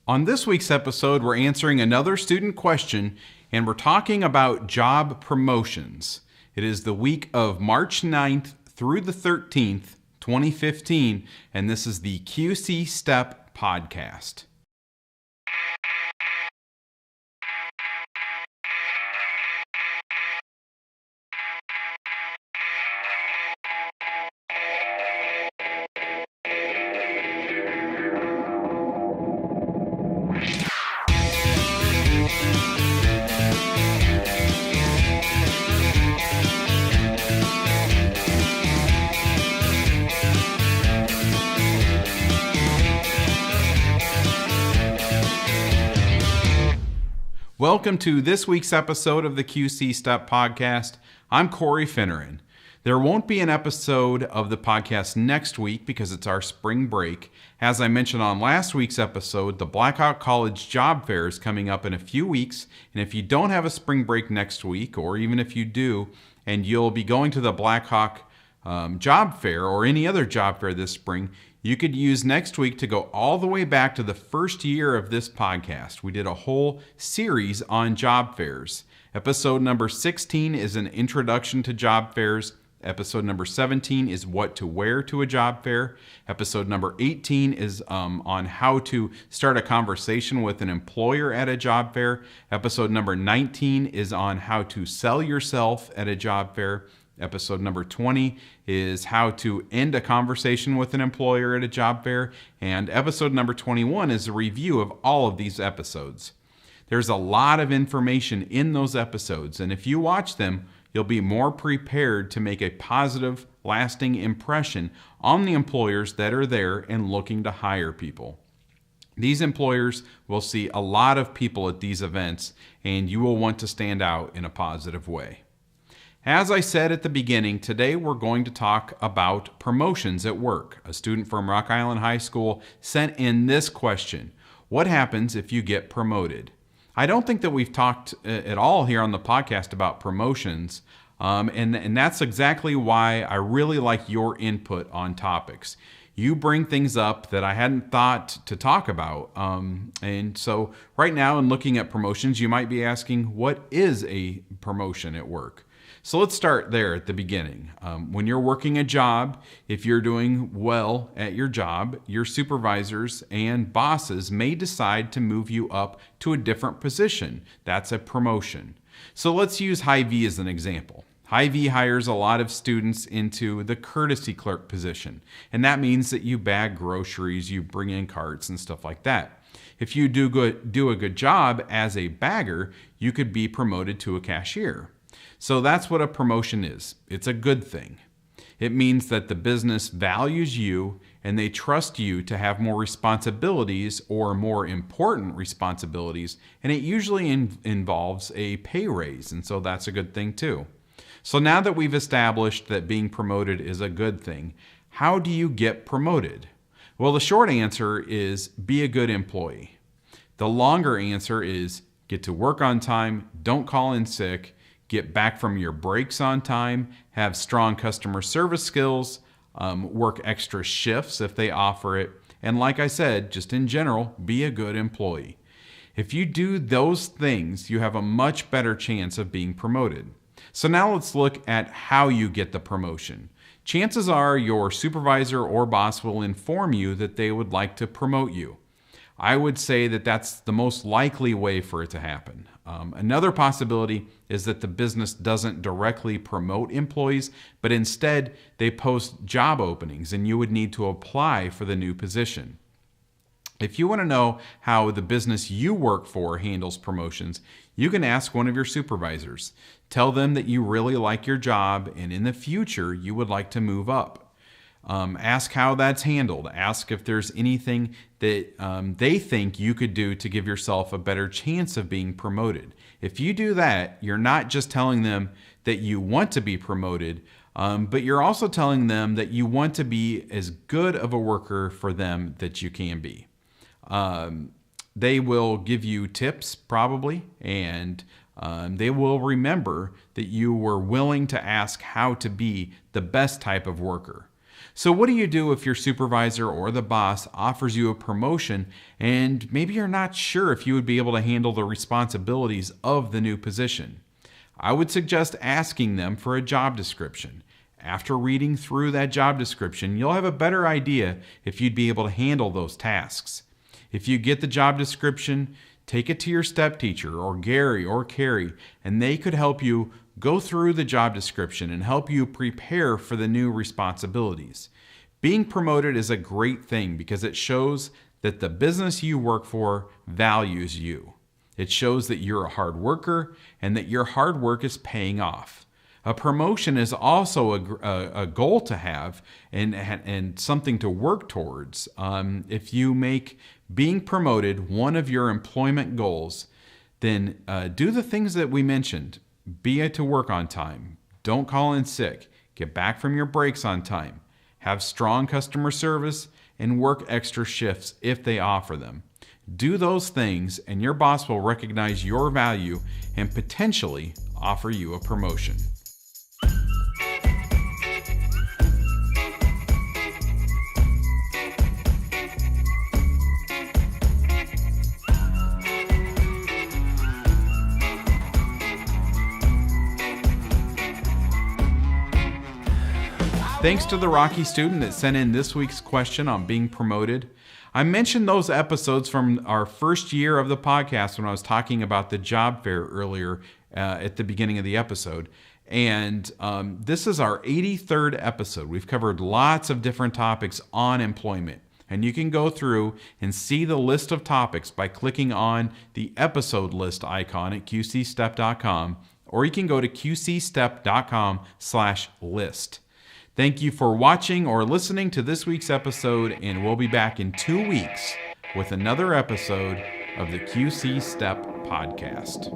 On this week's episode, we're answering another student question, and we're talking about job promotions. It is the week of March 9th through the 13th, 2015, and this is the QC Step Podcast. Welcome to this week's episode of the QC Step Podcast. I'm Corey Finneran. There won't be an episode of the podcast next week because it's our spring break. As I mentioned on last week's episode, the Blackhawk College Job Fair is coming up in a few weeks. And if you don't have a spring break next week, or even if you do, and you'll be going to the Blackhawk Job Fair or any other job fair this spring, you could use next week to go all the way back to the first year of this podcast. We did a whole series on job fairs. Episode number 16 is an introduction to job fairs. Episode number 17 is what to wear to a job fair. Episode number 18 is on how to start a conversation with an employer at a job fair. Episode number 19 is on how to sell yourself at a job fair. Episode number 20 is how to end a conversation with an employer at a job fair. And episode number 21 is a review of all of these episodes. There's a lot of information in those episodes, and if you watch them, you'll be more prepared to make a positive, lasting impression on the employers that are there and looking to hire people. These employers will see a lot of people at these events, and you will want to stand out in a positive way. As I said at the beginning, today we're going to talk about promotions at work. A student from Rock Island High School sent in this question: what happens if you get promoted? I don't think that we've talked at all here on the podcast about promotions, and that's exactly why I really like your input on topics. You bring things up that I hadn't thought to talk about. And so right now, in looking at promotions, you might be asking, what is a promotion at work? So let's start there at the beginning. When you're working a job, if you're doing well at your job, your supervisors and bosses may decide to move you up to a different position. That's a promotion. So let's use Hy-Vee as an example. Hy-Vee hires a lot of students into the courtesy clerk position, and that means that you bag groceries, you bring in carts and stuff like that. If you do a good job as a bagger, you could be promoted to a cashier. So that's what a promotion is. It's a good thing. It means that the business values you and they trust you to have more responsibilities or more important responsibilities, and it usually involves a pay raise, and so that's a good thing too. So now that we've established that being promoted is a good thing, how do you get promoted? Well, the short answer is be a good employee. The longer answer is get to work on time, don't call in sick, get back from your breaks on time, have strong customer service skills, work extra shifts if they offer it, and like I said, just in general, be a good employee. If you do those things, you have a much better chance of being promoted. So now let's look at how you get the promotion. Chances are your supervisor or boss will inform you that they would like to promote you. I would say that that's the most likely way for it to happen. Another possibility is that the business doesn't directly promote employees, but instead they post job openings and you would need to apply for the new position. If you want to know how the business you work for handles promotions, you can ask one of your supervisors. Tell them that you really like your job and in the future you would like to move up. Ask how that's handled. Ask if there's anything that they think you could do to give yourself a better chance of being promoted. If you do that, you're not just telling them that you want to be promoted, but you're also telling them that you want to be as good of a worker for them that you can be. They will give you tips probably, and they will remember that you were willing to ask how to be the best type of worker. So what do you do if your supervisor or the boss offers you a promotion and maybe you're not sure if you would be able to handle the responsibilities of the new position? I would suggest asking them for a job description. After reading through that job description, you'll have a better idea if you'd be able to handle those tasks. If you get the job description, take it to your step teacher or Gary or Carrie, and they could help you go through the job description and help you prepare for the new responsibilities. Being promoted is a great thing because it shows that the business you work for values you. It shows that you're a hard worker and that your hard work is paying off. A promotion is also a goal to have and something to work towards. If you make being promoted one of your employment goals, then do the things that we mentioned. Be to work on time. Don't call in sick. Get back from your breaks on time. Have strong customer service and work extra shifts if they offer them. Do those things and your boss will recognize your value and potentially offer you a promotion. Thanks to the Rocky student that sent in this week's question on being promoted. I mentioned those episodes from our first year of the podcast when I was talking about the job fair earlier at the beginning of the episode. And this is our 83rd episode. We've covered lots of different topics on employment. And you can go through and see the list of topics by clicking on the episode list icon at qcstep.com, or you can go to qcstep.com/list. Thank you for watching or listening to this week's episode, and we'll be back in 2 weeks with another episode of the QC Step Podcast.